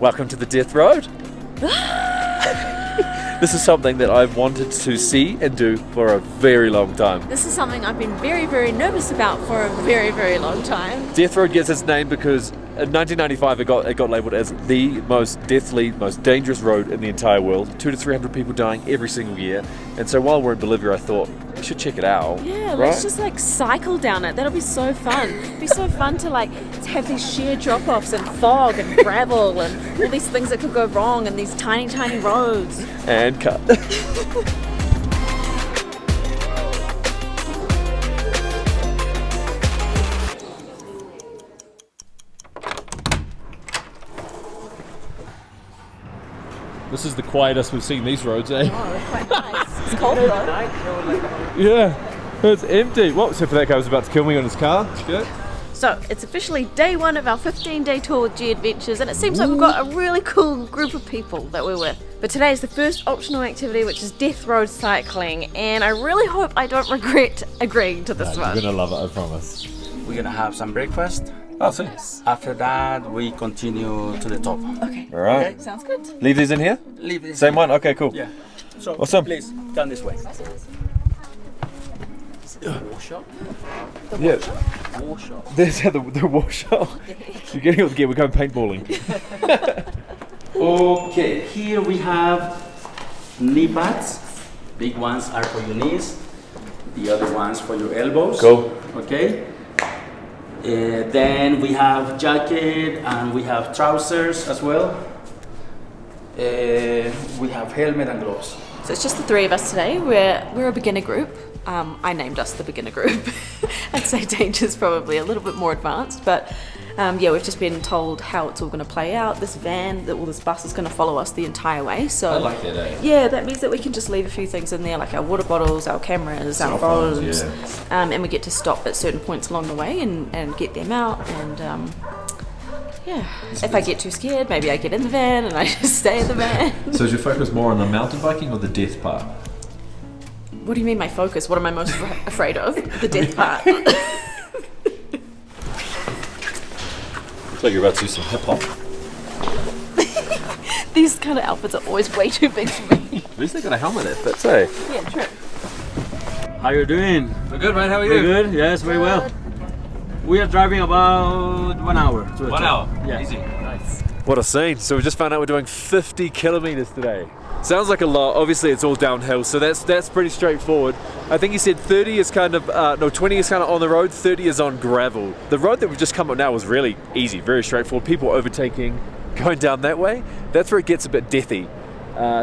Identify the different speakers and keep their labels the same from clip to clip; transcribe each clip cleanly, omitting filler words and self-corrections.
Speaker 1: Welcome to the Death Road. This is something that I've wanted to see and do for a very long time.
Speaker 2: This is something I've been very, very nervous about for a very, very long time.
Speaker 1: Death Road gets its name because in 1995 it got labelled as the most deathly, most dangerous road in the entire world. 200 to 300 people dying every single year. And so while we're in Bolivia, I thought we should check it out.
Speaker 2: Yeah,
Speaker 1: right?
Speaker 2: let's just like cycle down it. That'll be so fun. It'd be so fun to like have these sheer drop-offs and fog and gravel and all these things that could go wrong and these tiny, tiny roads.
Speaker 1: And cut. This is the quietest we've seen these roads, eh?
Speaker 2: Oh, that's quite nice. It's cold though.
Speaker 1: Yeah, it's empty. What? So for that guy was about to kill me on his car. Good.
Speaker 2: So it's officially day one of our 15-day tour with G Adventures, and it seems like we've got a really cool group of people that we're with. But today is the first optional activity, which is Death Road cycling, and I really hope I don't regret agreeing to this one.
Speaker 1: You're gonna love it, I promise.
Speaker 3: We're gonna have some breakfast.
Speaker 1: Oh, see.
Speaker 3: After that, we continue to the top.
Speaker 2: Okay.
Speaker 1: All right.
Speaker 2: Okay, sounds good.
Speaker 1: Leave these in here?
Speaker 3: Leave this.
Speaker 1: Same one? Okay, cool.
Speaker 3: Yeah. So,
Speaker 1: Awesome.
Speaker 3: please, come this way. Workshop?
Speaker 1: Yeah.
Speaker 3: Workshop.
Speaker 1: There's the workshop. You're getting all the gear, we're going paintballing.
Speaker 3: Okay, here we have knee pads. Big ones are for your knees. The other ones for your elbows.
Speaker 1: Cool.
Speaker 3: Okay. Then we have jacket and we have trousers as well. We have helmet and gloves.
Speaker 2: So it's just the three of us today. We're a beginner group. I named us the beginner group. I'd say Danger's probably a little bit more advanced, but yeah, we've just been told how it's all going to play out. This this bus is going to follow us the entire way. So
Speaker 1: I like that, eh?
Speaker 2: yeah, that means that we can just leave a few things in there, like our water bottles, our cameras, our phones, and we get to stop at certain points along the way and get them out. And yeah, if I get too scared, maybe I get in the van and I just stay in the van.
Speaker 1: So is your focus more on the mountain biking or the death part?
Speaker 2: What do you mean my focus? What am I most afraid of? The death part.
Speaker 1: Looks like you're about to do some hip hop.
Speaker 2: These kind of outfits are always way too big for me.
Speaker 1: At least they got a helmet that fits, eh?
Speaker 2: Yeah, true.
Speaker 4: How you doing?
Speaker 1: We're good, mate. How are
Speaker 4: Very good. Yes, very well. We are driving about 1 hour. To the
Speaker 1: 1
Speaker 4: top.
Speaker 1: hour.
Speaker 4: Yeah.
Speaker 1: Easy. Nice. What a scene. So we just found out we're doing 50 kilometers today. Sounds like a lot. Obviously it's all downhill, so that's pretty straightforward. I think he said 30 is kind of, 20 is kind of on the road, 30 is on gravel. The road that we've just come up now was really easy, very straightforward. People overtaking, going down that way. That's where it gets a bit deathy.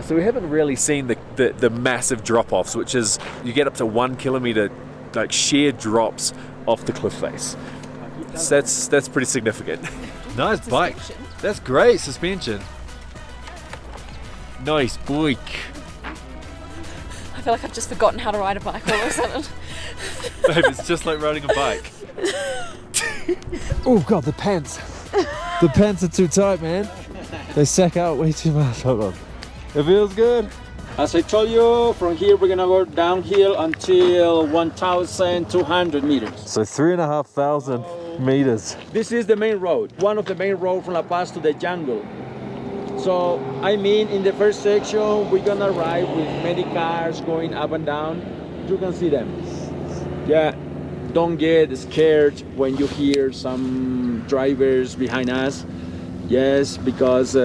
Speaker 1: So we haven't really seen the massive drop-offs, which is, you get up to 1 kilometer, like sheer drops off the cliff face. So that's pretty significant. Nice bike. That's great suspension. Nice bike.
Speaker 2: I feel like I've just forgotten how to ride a bike all of a sudden.
Speaker 1: Babe, it's just like riding a bike. Oh god, the pants. The pants are too tight, man. They sack out way too much. Hold on. It feels good.
Speaker 4: As I told you, from here we're gonna go downhill until 1,200 meters.
Speaker 1: So 3,500 meters.
Speaker 4: This is the main road, one of the main roads from La Paz to the jungle. So, I mean, in the first section, we're gonna ride with many cars going up and down. You can see them. Yeah, don't get scared when you hear some drivers behind us. Yes, because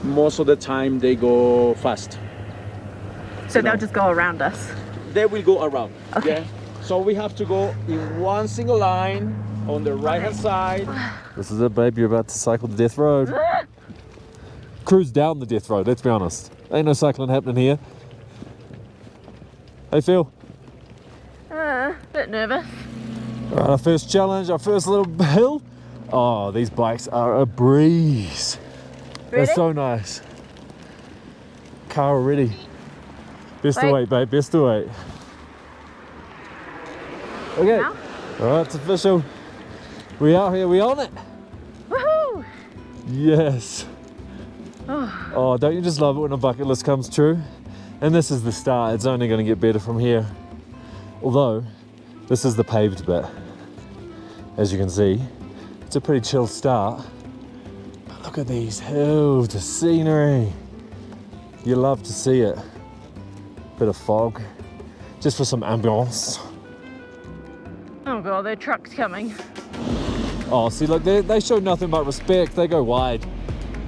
Speaker 4: most of the time they go fast.
Speaker 2: So they'll just go around us?
Speaker 4: They will go around.
Speaker 2: Okay.
Speaker 4: Yeah? So we have to go in one single line on the right hand side.
Speaker 1: This is it, babe. You're about to cycle the Death Road. Cruise down the Death Road, let's be honest. Ain't no cycling happening here. How you feel?
Speaker 2: Bit nervous.
Speaker 1: All right, our first challenge, our first little hill. Oh, these bikes are a breeze.
Speaker 2: Ready?
Speaker 1: They're so nice. Car already. Best to
Speaker 2: Wait.
Speaker 1: wait, babe, best to wait. Okay.
Speaker 2: Now?
Speaker 1: All right, it's official. We out here, we on it.
Speaker 2: Woohoo!
Speaker 1: Yes. Oh, don't you just love it when a bucket list comes true? And this is the start. It's only going to get better from here. Although, this is the paved bit. As you can see, it's a pretty chill start. But Look at these hills, the scenery. You love to see it. Bit of fog, just for some ambience.
Speaker 2: Oh god, there are trucks coming.
Speaker 1: Oh, see, look, they show nothing but respect. They go wide.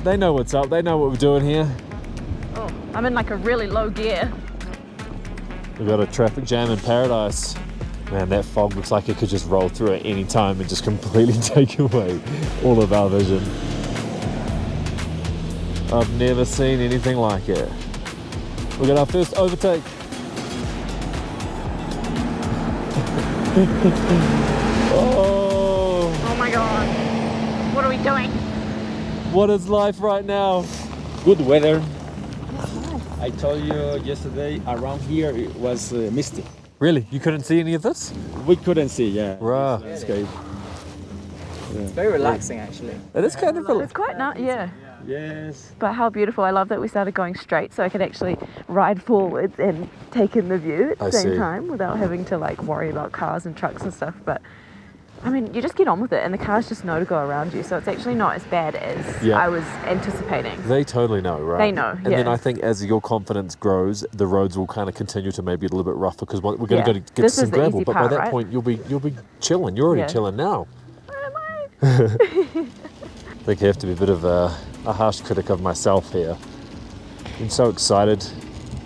Speaker 1: They know what's up. They know what we're doing here.
Speaker 2: Oh, I'm in like a really low gear.
Speaker 1: We've got a traffic jam in paradise. Man, that fog looks like it could just roll through at any time and just completely take away all of our vision. I've never seen anything like it. We got our first overtake.
Speaker 2: Oh my god. What are we doing?
Speaker 1: What is life right now?
Speaker 4: Good weather. I told you yesterday around here it was misty.
Speaker 1: Really? You couldn't see any of this?
Speaker 4: We couldn't see, yeah.
Speaker 1: Right.
Speaker 4: It's good.
Speaker 5: It's very relaxing, actually.
Speaker 1: It is kind of
Speaker 2: It's quite nice, yeah.
Speaker 4: Yes.
Speaker 2: But how beautiful. I love that we started going straight so I could actually ride forwards and take in the view at the same time without having to like worry about cars and trucks and stuff. But I mean, you just get on with it and the cars just know to go around you. So it's actually not as bad as I was anticipating.
Speaker 1: They totally know, right?
Speaker 2: They know,
Speaker 1: And then I think as your confidence grows, the roads will kind of continue to maybe a little bit rougher because we're going to go to get
Speaker 2: This
Speaker 1: to some
Speaker 2: is the
Speaker 1: gravel.
Speaker 2: easy
Speaker 1: But
Speaker 2: part,
Speaker 1: by that
Speaker 2: right?
Speaker 1: point, you'll be chilling. You're already chilling now. I think I have to be a bit of a harsh critic of myself here. I'm so excited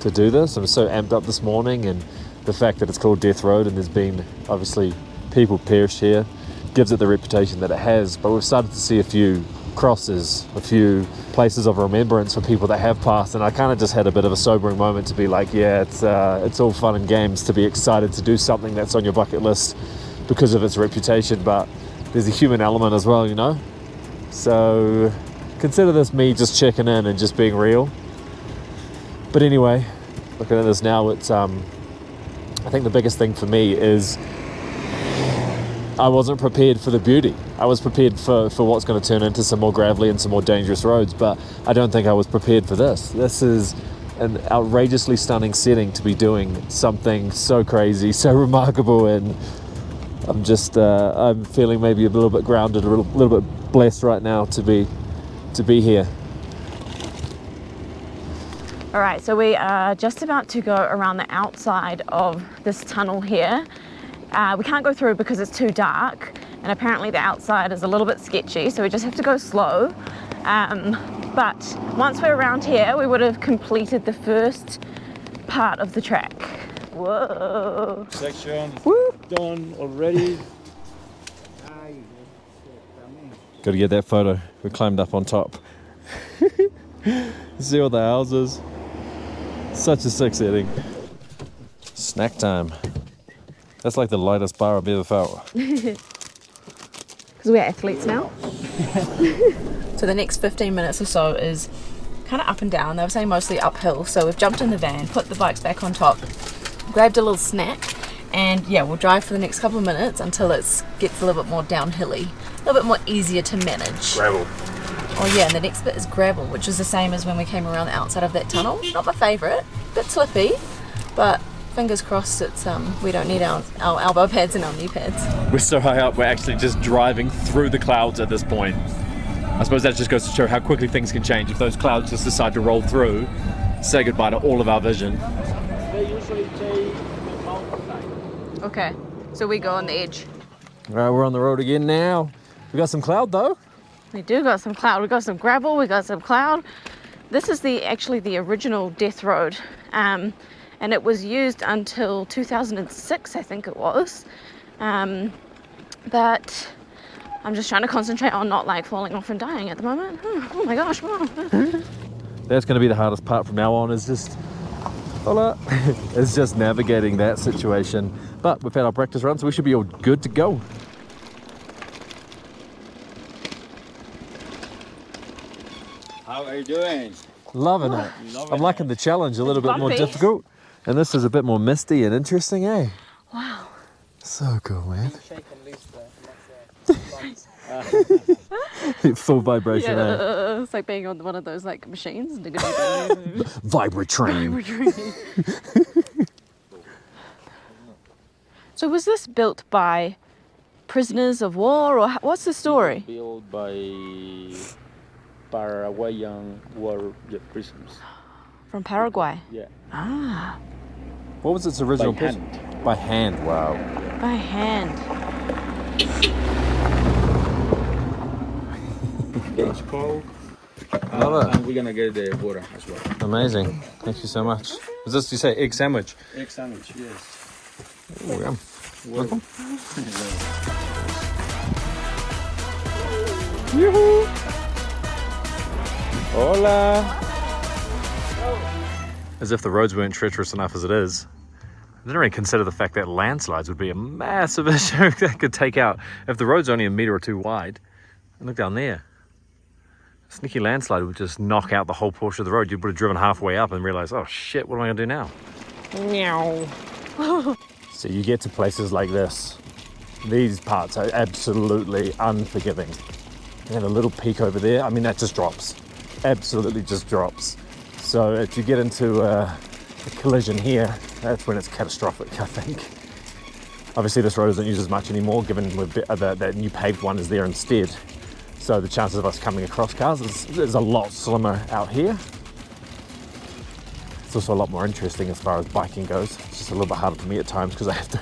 Speaker 1: to do this. I'm so amped up this morning, and the fact that it's called Death Road and there's been obviously people perished here gives it the reputation that it has. But we've started to see a few crosses, a few places of remembrance for people that have passed, and I kind of just had a bit of a sobering moment to be like, yeah, it's all fun and games to be excited to do something that's on your bucket list because of its reputation, but there's a human element as well, you know? So consider this me just checking in and just being real. But anyway, looking at this now, it's I think the biggest thing for me is I wasn't prepared for the beauty. I was prepared for what's going to turn into some more gravelly and some more dangerous roads, but I don't think I was prepared for this. This is an outrageously stunning setting to be doing something so crazy, so remarkable, and I'm just I'm feeling maybe a little bit grounded, a little bit blessed right now to be here.
Speaker 2: All right, so we are just about to go around the outside of this tunnel here. We can't go through because it's too dark, and apparently the outside is a little bit sketchy, so we just have to go slow. But once we're around here, we would have completed the first part of the track. Whoa.
Speaker 4: Section done already.
Speaker 1: Got to get that photo. We climbed up on top. See all the houses. Such a sick setting. Snack time. That's like the lightest bar I've ever felt.
Speaker 2: Because we're athletes now. So the next 15 minutes or so is kind of up and down. They were saying mostly uphill. So we've jumped in the van, put the bikes back on top, grabbed a little snack, and yeah, we'll drive for the next couple of minutes until it gets a little bit more downhilly, a little bit more easier to manage.
Speaker 1: Gravel.
Speaker 2: Oh yeah, and the next bit is gravel, which is the same as when we came around the outside of that tunnel. Not my favourite, bit slippy, but fingers crossed it's we don't need our elbow pads and our knee pads.
Speaker 1: We're so high up, we're actually just driving through the clouds at this point. I suppose that just goes to show how quickly things can change. If those clouds just decide to roll through, say goodbye to all of our vision.
Speaker 4: They usually take the mountainside.
Speaker 2: Okay, so we go on the edge.
Speaker 1: All right, we're on the road again now. We got some cloud though.
Speaker 2: We do got some cloud. We got some gravel. We got some cloud. This is actually the original Death Road, and it was used until 2006, I think it was. But I'm just trying to concentrate on not like falling off and dying at the moment. Oh my gosh! Wow.
Speaker 1: That's going to be the hardest part from now on. Is just it's just navigating that situation. But we've had our practice run, so we should be all good to go.
Speaker 4: How are you doing?
Speaker 1: Loving it. I'm liking the challenge, a little bit more
Speaker 2: bumpy.
Speaker 1: difficult. And this is a bit more misty and interesting, eh?
Speaker 2: Wow.
Speaker 1: So cool, man.
Speaker 5: Shake and loose the
Speaker 1: Full vibration, eh?
Speaker 2: Yeah, it's like being on one of those like machines.
Speaker 1: Vibratrain.
Speaker 2: So was this built by prisoners of war, or what's the story?
Speaker 4: Built by Paraguayan war prisoners.
Speaker 2: From Paraguay.
Speaker 4: Yeah.
Speaker 2: Ah,
Speaker 1: What was its original
Speaker 4: By
Speaker 1: position?
Speaker 4: hand.
Speaker 1: By hand, wow.
Speaker 2: by hand.
Speaker 4: It's cold.
Speaker 1: Love it.
Speaker 4: And we're gonna get the water as well.
Speaker 1: Amazing. Thank you so much. Was this, you say, egg sandwich?
Speaker 4: Egg sandwich, yes.
Speaker 1: Oh, yum.
Speaker 4: Welcome.
Speaker 1: Hola. As if the roads weren't treacherous enough as it is. I didn't really consider the fact that landslides would be a massive issue that could take out. If the road's only a metre or two wide, and look down there. A sneaky landslide would just knock out the whole portion of the road. You would have driven halfway up and realised, oh shit, what am I going to do now? Meow. So you get to places like this. These parts are absolutely unforgiving. And a little peak over there, I mean, that just drops. Absolutely just drops. So if you get into a collision here, that's when it's catastrophic, I think. Obviously this road isn't used as much anymore, given that new paved one is there instead. So the chances of us coming across cars is a lot slimmer out here. It's also a lot more interesting as far as biking goes. It's just a little bit harder for me at times because I have to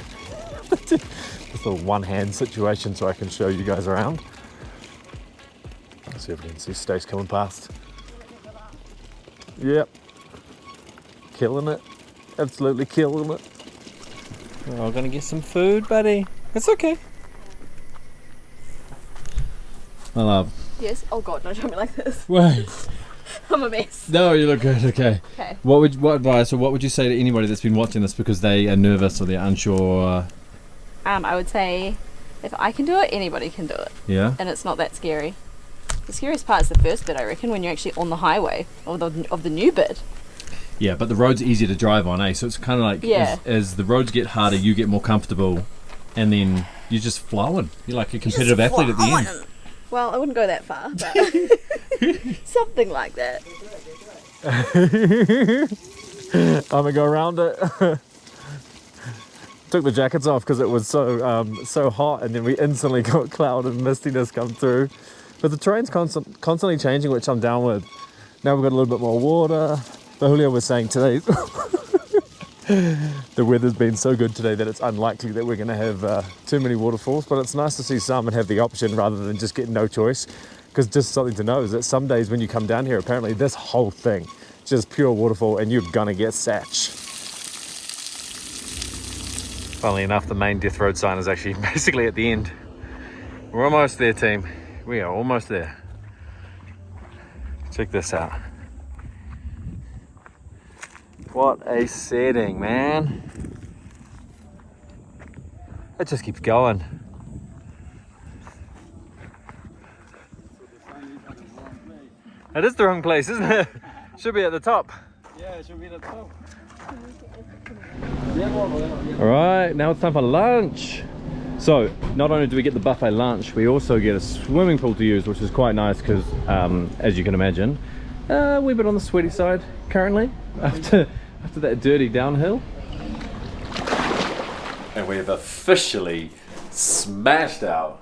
Speaker 1: do this little one-hand situation so I can show you guys around. Let's see if we can see Stacey coming past. Yep. Killing it. Absolutely killing it. We're gonna get some food, buddy. It's okay. My love.
Speaker 2: Yes. Oh God, don't show me like this.
Speaker 6: Wait.
Speaker 2: I'm a mess.
Speaker 6: No, you look good. Okay.
Speaker 2: Okay.
Speaker 6: What advice or what would you say to anybody that's been watching this because they are nervous or they're unsure?
Speaker 2: I would say, if I can do it, anybody can do it,
Speaker 6: Yeah.
Speaker 2: and it's not that scary. The scariest part is the first bit, I reckon, when you're actually on the highway of the new bit.
Speaker 6: Yeah, but the road's easier to drive on, eh? So it's kind of like
Speaker 2: Yeah.
Speaker 6: as the roads get harder, you get more comfortable, and then you're just flowing. You're like a competitive athlete at the end.
Speaker 2: Well, I wouldn't go that far, but something like that.
Speaker 1: I'm gonna go around it. Took the jackets off because it was so hot, and then we instantly got cloud and mistiness come through. But the terrain's constantly changing, which I'm down with. Now we've got a little bit more water. But Julio was saying today, the weather's been so good today that it's unlikely that we're going to have too many waterfalls. But it's nice to see some and have the option rather than just get no choice. Because just something to know is that some days when you come down here, apparently this whole thing, just pure waterfall, and you're going to get satch. Funnily enough, the main Death Road sign is actually basically at the end. We're almost there, team. We are almost there. Check this out. What a setting, man. It just keeps going. It is the wrong place, isn't it? Should be at the top.
Speaker 4: Yeah, it should be the top.
Speaker 6: All right, now it's time for lunch. So, not only do we get the buffet lunch, we also get a swimming pool to use, which is quite nice because, as you can imagine, we're a bit on the sweaty side currently after that dirty downhill. And we've officially smashed out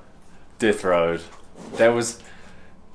Speaker 6: Death Road. That was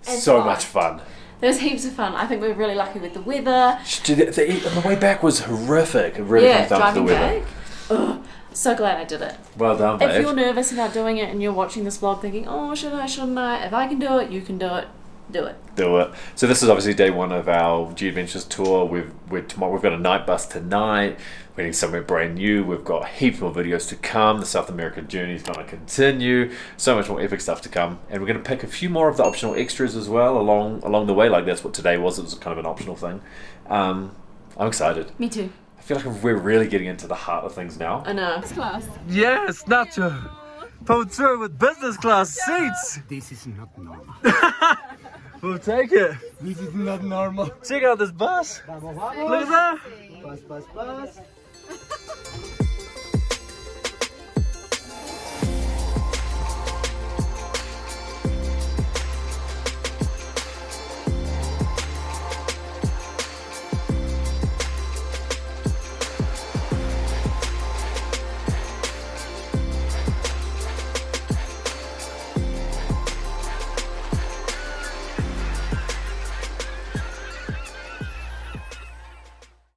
Speaker 6: so much fun.
Speaker 2: It was heaps of fun. I think we were really lucky with the weather.
Speaker 6: The way back was horrific. It really comes down to the weather.
Speaker 2: Back. Ugh, so glad I did it.
Speaker 6: Well done, babe.
Speaker 2: If you're nervous about doing it and you're watching this vlog thinking, oh, should I, shouldn't I? If I can do it, you can do it. Do it.
Speaker 1: Do it. So this is obviously day one of our G Adventures tour. We've got a night bus tonight. We're heading somewhere brand new. We've got heaps more videos to come. The South America journey is going to continue. So much more epic stuff to come. And we're going to pick a few more of the optional extras as well along the way. Like that's what today was. It was kind of an optional thing. I'm excited.
Speaker 2: Me too.
Speaker 1: I feel like we're really getting into the heart of things now.
Speaker 2: I know. It's class.
Speaker 1: Yes, Nacho. Pulled through with business class seats.
Speaker 7: This is not normal.
Speaker 1: We'll take it.
Speaker 7: This is not normal.
Speaker 1: Check out this bus. Look at that.
Speaker 7: Bus.